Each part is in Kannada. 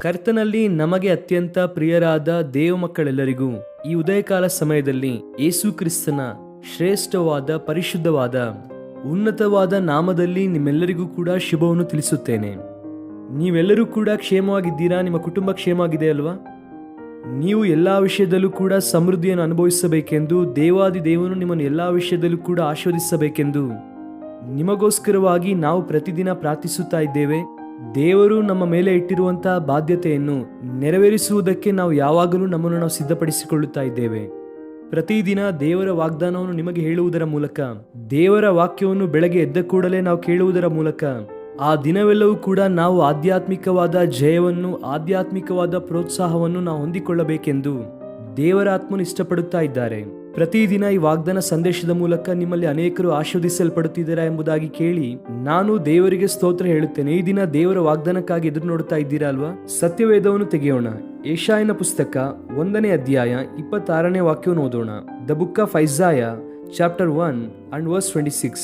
ಕರ್ತನಲ್ಲಿ ನಮಗೆ ಅತ್ಯಂತ ಪ್ರಿಯರಾದ ದೇವ ಮಕ್ಕಳೆಲ್ಲರಿಗೂ ಈ ಉದಯಕಾಲ ಸಮಯದಲ್ಲಿ ಯೇಸು ಕ್ರಿಸ್ತನ ಶ್ರೇಷ್ಠವಾದ, ಪರಿಶುದ್ಧವಾದ, ಉನ್ನತವಾದ ನಾಮದಲ್ಲಿ ನಿಮ್ಮೆಲ್ಲರಿಗೂ ಕೂಡ ಶುಭವನ್ನು ತಿಳಿಸುತ್ತೇನೆ. ನೀವೆಲ್ಲರೂ ಕೂಡ ಕ್ಷೇಮವಾಗಿದ್ದೀರಾ? ನಿಮ್ಮ ಕುಟುಂಬ ಕ್ಷೇಮವಾಗಿದೆ ಅಲ್ವಾ? ನೀವು ಎಲ್ಲ ವಿಷಯದಲ್ಲೂ ಕೂಡ ಸಮೃದ್ಧಿಯನ್ನು ಅನುಭವಿಸಬೇಕೆಂದು, ದೇವಾದಿ ದೇವನು ನಿಮ್ಮನ್ನು ಎಲ್ಲ ವಿಷಯದಲ್ಲೂ ಕೂಡ ಆಶೀರ್ವದಿಸಬೇಕೆಂದು ನಿಮಗೋಸ್ಕರವಾಗಿ ನಾವು ಪ್ರತಿದಿನ ಪ್ರಾರ್ಥಿಸುತ್ತಾ ಇದ್ದೇವೆ. ದೇವರು ನಮ್ಮ ಮೇಲೆ ಇಟ್ಟಿರುವಂತಹ ಬಾಧ್ಯತೆಯನ್ನು ನೆರವೇರಿಸುವುದಕ್ಕೆ ನಾವು ಯಾವಾಗಲೂ ನಮ್ಮನ್ನು ನಾವು ಸಿದ್ಧಪಡಿಸಿಕೊಳ್ಳುತ್ತಾ ಇದ್ದೇವೆ. ಪ್ರತಿದಿನ ದೇವರ ವಾಗ್ದಾನವನ್ನು ನಿಮಗೆ ಹೇಳುವುದರ ಮೂಲಕ, ದೇವರ ವಾಕ್ಯವನ್ನು ಬೆಳಗ್ಗೆ ಎದ್ದ ಕೂಡಲೇ ನಾವು ಕೇಳುವುದರ ಮೂಲಕ ಆ ದಿನವೆಲ್ಲವೂ ಕೂಡ ನಾವು ಆಧ್ಯಾತ್ಮಿಕವಾದ ಜಯವನ್ನು, ಆಧ್ಯಾತ್ಮಿಕವಾದ ಪ್ರೋತ್ಸಾಹವನ್ನು ನಾವು ಹೊಂದಿಕೊಳ್ಳಬೇಕೆಂದು ದೇವರ ಆತ್ಮನು ಇಷ್ಟಪಡುತ್ತಾ ಇದ್ದಾರೆ. ಪ್ರತಿದಿನ ಈ ವಾಗ್ದಾನ ಸಂದೇಶದ ಮೂಲಕ ನಿಮ್ಮಲ್ಲಿ ಅನೇಕರು ಆಶೀರ್ವದಿಸಲ್ಪಡುತ್ತಿದ್ದೀರಾ ಎಂಬುದಾಗಿ ಕೇಳಿ ನಾನು ದೇವರಿಗೆ ಸ್ತೋತ್ರ ಹೇಳುತ್ತೇನೆ. ಈ ದಿನ ದೇವರ ವಾಗ್ದಾನಕ್ಕಾಗಿ ಎದುರು ನೋಡುತ್ತಾ ಇದ್ದೀರಾ ಅಲ್ವಾ? ಸತ್ಯವೇದವನ್ನು ತೆಗೆಯೋಣ. ಯೆಶಾಯನ ಪುಸ್ತಕ 1ನೇ ಅಧ್ಯಾಯ 26ನೇ ವಾಕ್ಯವನ್ನು ಓದೋಣ. The book of Isaiah chapter 1 and verse 26.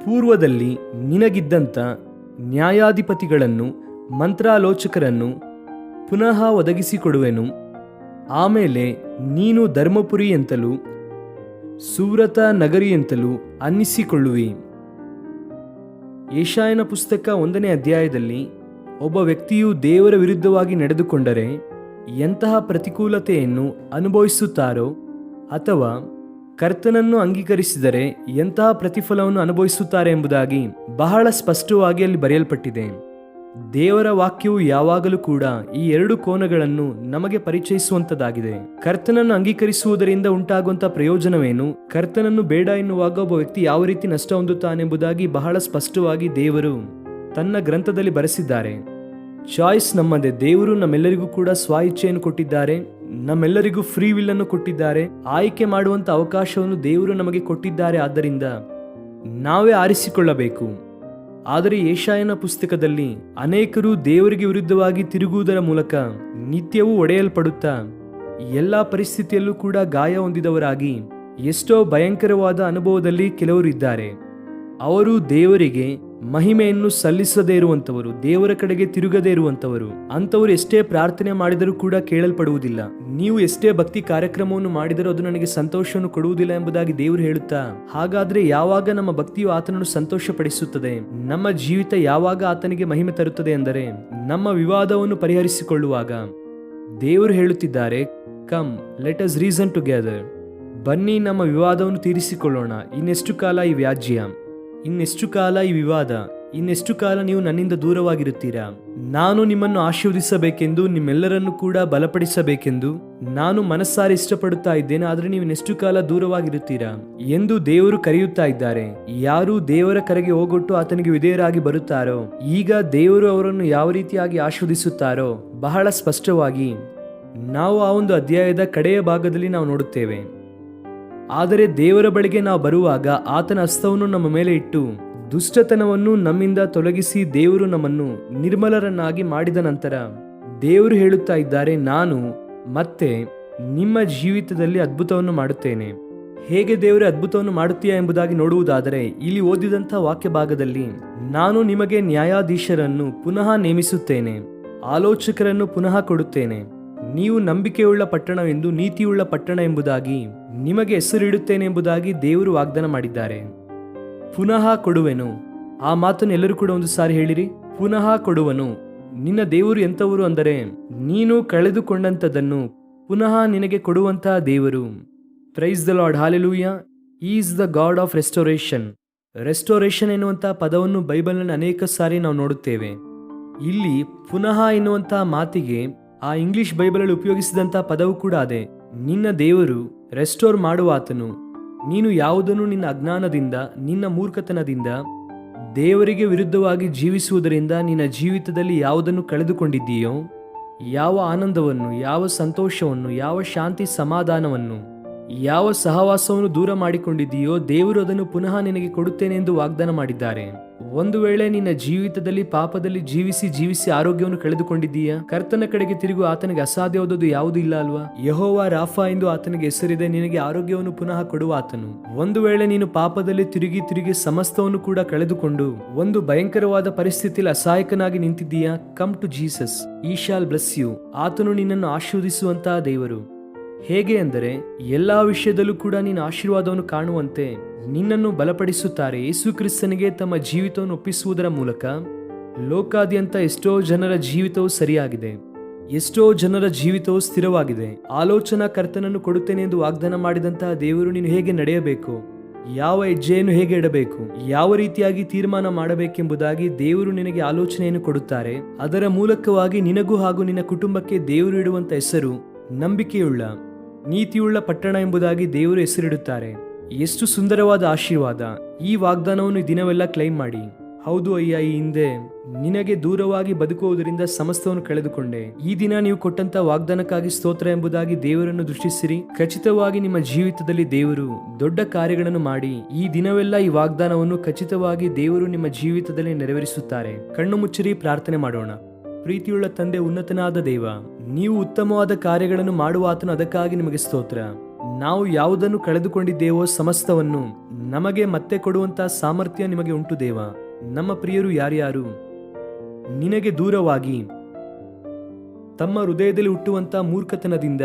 ಪೂರ್ವದಲ್ಲಿ ನಿನಗಿದ್ದಂಥ ನ್ಯಾಯಾಧಿಪತಿಗಳನ್ನು, ಮಂತ್ರಾಲೋಚಕರನ್ನು ಪುನಃ ಒದಗಿಸಿಕೊಡುವೆನು. ಆಮೇಲೆ ನೀನು ಧರ್ಮಪುರಿ ಎಂತಲೂ ಸುವ್ರತ ನಗರಿ ಎಂತಲೂ ಅನ್ನಿಸಿಕೊಳ್ಳುವಿ. ಯೆಶಾಯನ ಪುಸ್ತಕ 1ನೇ ಅಧ್ಯಾಯದಲ್ಲಿ ಒಬ್ಬ ವ್ಯಕ್ತಿಯು ದೇವರ ವಿರುದ್ಧವಾಗಿ ನಡೆದುಕೊಂಡರೆ ಎಂತಹ ಪ್ರತಿಕೂಲತೆಯನ್ನು ಅನುಭವಿಸುತ್ತಾರೋ, ಅಥವಾ ಕರ್ತನನ್ನು ಅಂಗೀಕರಿಸಿದರೆ ಎಂತಹ ಪ್ರತಿಫಲವನ್ನು ಅನುಭವಿಸುತ್ತಾರೆ ಎಂಬುದಾಗಿ ಬಹಳ ಸ್ಪಷ್ಟವಾಗಿ ಅಲ್ಲಿ ಬರೆಯಲ್ಪಟ್ಟಿದೆ. ದೇವರ ವಾಕ್ಯವು ಯಾವಾಗಲೂ ಕೂಡ ಈ ಎರಡು ಕೋನಗಳನ್ನು ನಮಗೆ ಪರಿಚಯಿಸುವಂತದ್ದಾಗಿದೆ. ಕರ್ತನನ್ನು ಅಂಗೀಕರಿಸುವುದರಿಂದ ಉಂಟಾಗುವಂತಹ ಪ್ರಯೋಜನವೇನು, ಕರ್ತನನ್ನು ಬೇಡ ಎನ್ನುವಾಗ ಒಬ್ಬ ವ್ಯಕ್ತಿ ಯಾವ ರೀತಿ ನಷ್ಟ ಹೊಂದುತ್ತಾನೆಂಬುದಾಗಿ ಬಹಳ ಸ್ಪಷ್ಟವಾಗಿ ದೇವರು ತನ್ನ ಗ್ರಂಥದಲ್ಲಿ ಬರೆಸಿದ್ದಾರೆ. ಚಾಯ್ಸ್ ನಮ್ಮದೇ. ದೇವರು ನಮ್ಮೆಲ್ಲರಿಗೂ ಕೂಡ ಸ್ವ ಇಚ್ಛೆಯನ್ನು ಕೊಟ್ಟಿದ್ದಾರೆ, ನಮ್ಮೆಲ್ಲರಿಗೂ ಫ್ರೀ ವಿಲ್ ಅನ್ನು ಕೊಟ್ಟಿದ್ದಾರೆ. ಆಯ್ಕೆ ಮಾಡುವಂತ ಅವಕಾಶವನ್ನು ದೇವರು ನಮಗೆ ಕೊಟ್ಟಿದ್ದಾರೆ. ಆದ್ದರಿಂದ ನಾವೇ ಆರಿಸಿಕೊಳ್ಳಬೇಕು. ಆದರೆ ಯೆಶಾಯನ ಪುಸ್ತಕದಲ್ಲಿ ಅನೇಕರು ದೇವರಿಗೆ ವಿರುದ್ಧವಾಗಿ ತಿರುಗುವುದರ ಮೂಲಕ ನಿತ್ಯವೂ ಒಡೆಯಲ್ಪಡುತ್ತಾ ಎಲ್ಲ ಪರಿಸ್ಥಿತಿಯಲ್ಲೂ ಕೂಡ ಗಾಯ ಹೊಂದಿದವರಾಗಿ ಎಷ್ಟೋ ಭಯಂಕರವಾದ ಅನುಭವದಲ್ಲಿ ಕೆಲವರು ಇದ್ದಾರೆ. ಅವರು ದೇವರಿಗೆ ಮಹಿಮೆಯನ್ನು ಸಲ್ಲಿಸದೇ ಇರುವಂತವರು, ದೇವರ ಕಡೆಗೆ ತಿರುಗದೇ ಇರುವಂತವರು. ಅಂತವರು ಎಷ್ಟೇ ಪ್ರಾರ್ಥನೆ ಮಾಡಿದರೂ ಕೂಡ ಕೇಳಲ್ಪಡುವುದಿಲ್ಲ. ನೀವು ಎಷ್ಟೇ ಭಕ್ತಿ ಕಾರ್ಯಕ್ರಮವನ್ನು ಮಾಡಿದರೂ ಅದು ನನಗೆ ಸಂತೋಷವನ್ನು ಕೊಡುವುದಿಲ್ಲ ಎಂಬುದಾಗಿ ದೇವರು ಹೇಳುತ್ತಾ, ಹಾಗಾದ್ರೆ ಯಾವಾಗ ನಮ್ಮ ಭಕ್ತಿಯು ಆತನನ್ನು ಸಂತೋಷ ಪಡಿಸುತ್ತದೆ, ನಮ್ಮ ಜೀವಿತ ಯಾವಾಗ ಆತನಿಗೆ ಮಹಿಮೆ ತರುತ್ತದೆ ಎಂದರೆ ನಮ್ಮ ವಿವಾದವನ್ನು ಪರಿಹರಿಸಿಕೊಳ್ಳುವಾಗ. ದೇವರು ಹೇಳುತ್ತಿದ್ದಾರೆ, come let us reason together. ಬನ್ನಿ ನಮ್ಮ ವಿವಾದವನ್ನು ತೀರಿಸಿಕೊಳ್ಳೋಣ. ಇನ್ನೆಷ್ಟು ಕಾಲ ಈ ವ್ಯಾಜ್ಯ, ಇನ್ನೆಷ್ಟು ಕಾಲ ಈ ವಿವಾದ, ಇನ್ನೆಷ್ಟು ಕಾಲ ನೀವು ನನ್ನಿಂದ ದೂರವಾಗಿರುತ್ತೀರಾ? ನಾನು ನಿಮ್ಮನ್ನು ಆಶೀರ್ವದಿಸಬೇಕೆಂದು, ನಿಮ್ಮೆಲ್ಲರನ್ನು ಕೂಡ ಬಲಪಡಿಸಬೇಕೆಂದು ನಾನು ಮನಸ್ಸಾರಿ ಇಷ್ಟಪಡುತ್ತಾ ಇದ್ದೇನೆ. ಆದರೆ ನೀವು ಇನ್ನೆಷ್ಟು ಕಾಲ ದೂರವಾಗಿರುತ್ತೀರಾ ಎಂದು ದೇವರು ಕರೆಯುತ್ತಾ ಇದ್ದಾರೆ. ಯಾರು ದೇವರ ಕರೆಗೆ ಹೋಗೊಟ್ಟು ಆತನಿಗೆ ವಿಧೇಯರಾಗಿ ಬರುತ್ತಾರೋ, ಈಗ ದೇವರು ಅವರನ್ನು ಯಾವ ರೀತಿಯಾಗಿ ಆಶೀರ್ವದಿಸುತ್ತಾರೋ ಬಹಳ ಸ್ಪಷ್ಟವಾಗಿ ನಾವು ಆ ಒಂದು ಅಧ್ಯಾಯದ ಕಡೆಯ ಭಾಗದಲ್ಲಿ ನಾವು ನೋಡುತ್ತೇವೆ. ಆದರೆ ದೇವರ ಬಳಿಗೆ ನಾವು ಬರುವಾಗ ಆತನ ಹಸ್ತವನ್ನು ನಮ್ಮ ಮೇಲೆ ಇಟ್ಟು ದುಷ್ಟತನವನ್ನು ನಮ್ಮಿಂದ ತೊಲಗಿಸಿ ದೇವರು ನಮ್ಮನ್ನು ನಿರ್ಮಲರನ್ನಾಗಿ ಮಾಡಿದ ನಂತರ ದೇವರು ಹೇಳುತ್ತಾ ಇದ್ದಾರೆ, ನಾನು ಮತ್ತೆ ನಿಮ್ಮ ಜೀವಿತದಲ್ಲಿ ಅದ್ಭುತವನ್ನು ಮಾಡುತ್ತೇನೆ. ಹೇಗೆ ದೇವರು ಅದ್ಭುತವನ್ನು ಮಾಡುತ್ತೀಯಾ ಎಂಬುದಾಗಿ ನೋಡುವುದಾದರೆ, ಇಲ್ಲಿ ಓದಿದಂಥ ವಾಕ್ಯ ಭಾಗದಲ್ಲಿ ನಾನು ನಿಮಗೆ ನ್ಯಾಯಾಧೀಶರನ್ನು ಪುನಃ ನೇಮಿಸುತ್ತೇನೆ, ಆಲೋಚಕರನ್ನು ಪುನಃ ಕೊಡುತ್ತೇನೆ, ನೀವು ನಂಬಿಕೆಯುಳ್ಳ ಪಟ್ಟಣವೆಂದು, ನೀತಿಯುಳ್ಳ ಪಟ್ಟಣ ಎಂಬುದಾಗಿ ನಿಮಗೆ ಹೆಸರಿಡುತ್ತೇನೆ ಎಂಬುದಾಗಿ ದೇವರು ವಾಗ್ದಾನ ಮಾಡಿದ್ದಾರೆ. ಪುನಃ ಕೊಡುವೆನು. ಆ ಮಾತನ್ನು ಎಲ್ಲರೂ ಕೂಡ ಒಂದು ಸಾರಿ ಹೇಳಿರಿ, ಪುನಃ ಕೊಡುವನು. ನಿನ್ನ ದೇವರು ಎಂಥವರು ಅಂದರೆ, ನೀನು ಕಳೆದುಕೊಂಡಂಥದ್ದನ್ನು ಪುನಃ ನಿನಗೆ ಕೊಡುವಂತಹ ದೇವರು. Praise the lord, hallelujah. Is the god of restoration. Restoration ಎನ್ನುವಂತಹ ಪದವನ್ನು ಬೈಬಲ್ನಲ್ಲಿ ಅನೇಕ ಸಾರಿ ನಾವು ನೋಡುತ್ತೇವೆ. ಇಲ್ಲಿ ಪುನಃ ಎನ್ನುವಂತಹ ಮಾತಿಗೆ ಆ ಇಂಗ್ಲಿಷ್ ಬೈಬಲಲ್ಲಿ ಉಪಯೋಗಿಸಿದಂತಹ ಪದವು ಕೂಡ ಅದೇ. ನಿನ್ನ ದೇವರು ರೆಸ್ಟೋರ್ ಮಾಡುವಾತನು. ನೀನು ಯಾವುದನ್ನು ನಿನ್ನ ಅಜ್ಞಾನದಿಂದ, ನಿನ್ನ ಮೂರ್ಖತನದಿಂದ, ದೇವರಿಗೆ ವಿರುದ್ಧವಾಗಿ ಜೀವಿಸುವುದರಿಂದ ನಿನ್ನ ಜೀವಿತದಲ್ಲಿ ಯಾವುದನ್ನು ಕಳೆದುಕೊಂಡಿದ್ದೀಯೋ, ಯಾವ ಆನಂದವನ್ನು, ಯಾವ ಸಂತೋಷವನ್ನು, ಯಾವ ಶಾಂತಿ ಸಮಾಧಾನವನ್ನು, ಯಾವ ಸಹವಾಸವನ್ನು ದೂರ ಮಾಡಿಕೊಂಡಿದ್ದೀಯೋ ದೇವರು ಅದನ್ನು ಪುನಃ ನಿನಗೆ ಕೊಡುತ್ತೇನೆ ಎಂದು ವಾಗ್ದಾನ ಮಾಡಿದ್ದಾರೆ. ಒಂದು ವೇಳೆ ನಿನ್ನ ಜೀವಿತದಲ್ಲಿ ಪಾಪದಲ್ಲಿ ಜೀವಿಸಿ ಆರೋಗ್ಯವನ್ನು ಕಳೆದುಕೊಂಡಿದ್ದೀಯಾ? ಕರ್ತನ ಕಡೆಗೆ ತಿರುಗು, ಆತನಿಗೆ ಅಸಾಧ್ಯವಾದದ್ದು ಯಾವುದೂ ಇಲ್ಲ ಅಲ್ವಾ? ಯೆಹೋವ ರಾಫಾ ಎಂದು ಆತನಿಗೆ ಹೆಸರಿದೆ, ನಿನಗೆ ಆರೋಗ್ಯವನ್ನು ಪುನಃ ಕೊಡುವ ಆತನು. ಒಂದು ವೇಳೆ ನೀನು ಪಾಪದಲ್ಲಿ ತಿರುಗಿ ಸಮಸ್ತವನ್ನು ಕೂಡ ಕಳೆದುಕೊಂಡು ಒಂದು ಭಯಂಕರವಾದ ಪರಿಸ್ಥಿತಿಯಲ್ಲಿ ಅಸಹಾಯಕನಾಗಿ ನಿಂತಿದ್ದೀಯಾ? ಕಮ್ ಟು ಜೀಸಸ್, ಈ ಶಾಲ್ ಬ್ಲೆಸ್ ಯು. ಆತನು ನಿನ್ನನ್ನು ಆಶೀರ್ವದಿಸುವಂತಹ ದೇವರು. ಹೇಗೆ ಅಂದರೆ ಎಲ್ಲಾ ವಿಷಯದಲ್ಲೂ ಕೂಡ ನೀನು ಆಶೀರ್ವಾದವನ್ನು ಕಾಣುವಂತೆ ನಿನ್ನನ್ನು ಬಲಪಡಿಸುತ್ತಾರೆ. ಯೇಸು ಕ್ರಿಸ್ತನಿಗೆ ತಮ್ಮ ಜೀವಿತವನ್ನು ಒಪ್ಪಿಸುವುದರ ಮೂಲಕ ಲೋಕಾದ್ಯಂತ ಎಷ್ಟೋ ಜನರ ಜೀವಿತವು ಸರಿಯಾಗಿದೆ, ಎಷ್ಟೋ ಜನರ ಜೀವಿತವು ಸ್ಥಿರವಾಗಿದೆ. ಆಲೋಚನಾ ಕರ್ತನನ್ನು ಕೊಡುತ್ತೇನೆ ಎಂದು ವಾಗ್ದಾನ ಮಾಡಿದಂತಹ ದೇವರು ನೀನು ಹೇಗೆ ನಡೆಯಬೇಕು, ಯಾವ ಹೆಜ್ಜೆಯನ್ನು ಹೇಗೆ ಇಡಬೇಕು, ಯಾವ ರೀತಿಯಾಗಿ ತೀರ್ಮಾನ ಮಾಡಬೇಕೆಂಬುದಾಗಿ ದೇವರು ನಿನಗೆ ಆಲೋಚನೆಯನ್ನು ಕೊಡುತ್ತಾರೆ. ಅದರ ಮೂಲಕವಾಗಿ ನಿನಗೂ ಹಾಗೂ ನಿನ್ನ ಕುಟುಂಬಕ್ಕೆ ದೇವರು ಇಡುವಂತ ಹೆಸರು ನಂಬಿಕೆಯುಳ್ಳ, ನೀತಿಯುಳ್ಳ ಪಟ್ಟಣ ಎಂಬುದಾಗಿ ದೇವರು ಹೆಸರಿಡುತ್ತಾರೆ. ಎಷ್ಟು ಸುಂದರವಾದ ಆಶೀರ್ವಾದ! ಈ ವಾಗ್ದಾನವನ್ನು ದಿನವೆಲ್ಲ ಕ್ಲೈಮ್ ಮಾಡಿ. ಹೌದು ಅಯ್ಯ, ಈ ಹಿಂದೆ ನಿನಗೆ ದೂರವಾಗಿ ಬದುಕುವುದರಿಂದ ಸಮಸ್ತವನ್ನು ಕಳೆದುಕೊಂಡೆ. ಈ ದಿನ ನೀವು ಕೊಟ್ಟಂತ ವಾಗ್ದಾನಕ್ಕಾಗಿ ಸ್ತೋತ್ರ ಎಂಬುದಾಗಿ ದೇವರನ್ನು ದೃಷ್ಟಿಸಿರಿ. ಖಚಿತವಾಗಿ ನಿಮ್ಮ ಜೀವಿತದಲ್ಲಿ ದೇವರು ದೊಡ್ಡ ಕಾರ್ಯಗಳನ್ನು ಮಾಡಿ ಈ ದಿನವೆಲ್ಲ ಈ ವಾಗ್ದಾನವನ್ನು ಖಚಿತವಾಗಿ ದೇವರು ನಿಮ್ಮ ಜೀವಿತದಲ್ಲಿ ನೆರವೇರಿಸುತ್ತಾರೆ. ಕಣ್ಣು ಮುಚ್ಚಿರಿ, ಪ್ರಾರ್ಥನೆ ಮಾಡೋಣ. ಪ್ರೀತಿಯುಳ್ಳ ತಂದೆ, ಉನ್ನತನಾದ ದೇವ, ನೀವು ಉತ್ತಮವಾದ ಕಾರ್ಯಗಳನ್ನು ಮಾಡುವ ಆತನು, ಅದಕ್ಕಾಗಿ ನಿಮಗೆ ಸ್ತೋತ್ರ. ನಾವು ಯಾವುದನ್ನು ಕಳೆದುಕೊಂಡಿದ್ದೇವೋ ಸಮಸ್ತವನ್ನು ನಮಗೆ ಮತ್ತೆ ಕೊಡುವಂತಹ ಸಾಮರ್ಥ್ಯ ನಿಮಗೆ ಉಂಟು ದೇವ. ನಮ್ಮ ಪ್ರಿಯರು ಯಾರ್ಯಾರು ನಿನಗೆ ದೂರವಾಗಿ ತಮ್ಮ ಹೃದಯದಲ್ಲಿ ಹುಟ್ಟುವಂತಹ ಮೂರ್ಖತನದಿಂದ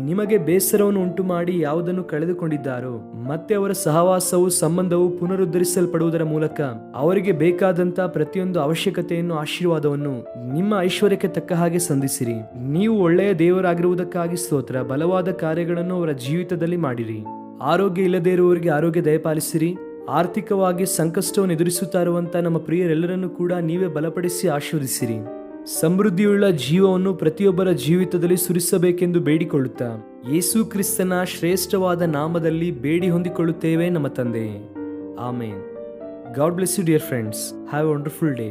ನಿಮಗೆ ಬೇಸರವನ್ನು ಉಂಟು ಮಾಡಿ ಯಾವುದನ್ನು ಕಳೆದುಕೊಂಡಿದ್ದಾರೋ, ಮತ್ತೆ ಅವರ ಸಹವಾಸವು ಸಂಬಂಧವು ಪುನರುದ್ಧರಿಸಲ್ಪಡುವುದರ ಮೂಲಕ ಅವರಿಗೆ ಬೇಕಾದಂತ ಪ್ರತಿಯೊಂದು ಅವಶ್ಯಕತೆಯನ್ನು, ಆಶೀರ್ವಾದವನ್ನು ನಿಮ್ಮ ಐಶ್ವರ್ಯಕ್ಕೆ ತಕ್ಕ ಹಾಗೆ ಸಂಧಿಸಿರಿ. ನೀವು ಒಳ್ಳೆಯ ದೇವರಾಗಿರುವುದಕ್ಕಾಗಿ ಸ್ತೋತ್ರ. ಬಲವಾದ ಕಾರ್ಯಗಳನ್ನು ಅವರ ಜೀವಿತದಲ್ಲಿ ಮಾಡಿರಿ. ಆರೋಗ್ಯ ಇಲ್ಲದೇ ಇರುವವರಿಗೆ ಆರೋಗ್ಯ ದಯಪಾಲಿಸಿರಿ. ಆರ್ಥಿಕವಾಗಿ ಸಂಕಷ್ಟವನ್ನು ಎದುರಿಸುತ್ತಾ ಇರುವಂತಹ ನಮ್ಮ ಪ್ರಿಯರೆಲ್ಲರನ್ನು ಕೂಡ ನೀವೇ ಬಲಪಡಿಸಿ ಆಶೀರ್ವದಿಸಿರಿ. ಸಮೃದ್ಧಿಯುಳ್ಳ ಜೀವವನ್ನು ಪ್ರತಿಯೊಬ್ಬರ ಜೀವಿತದಲ್ಲಿ ಸುರಿಸಬೇಕೆಂದು ಬೇಡಿಕೊಳ್ಳುತ್ತಾ ಯೇಸು ಕ್ರಿಸ್ತನ ಶ್ರೇಷ್ಠವಾದ ನಾಮದಲ್ಲಿ ಬೇಡಿ ಹೊಂದಿಕೊಳ್ಳುತ್ತೇವೆ ನಮ್ಮ ತಂದೆ. Amen. God bless you dear friends. Have a wonderful day.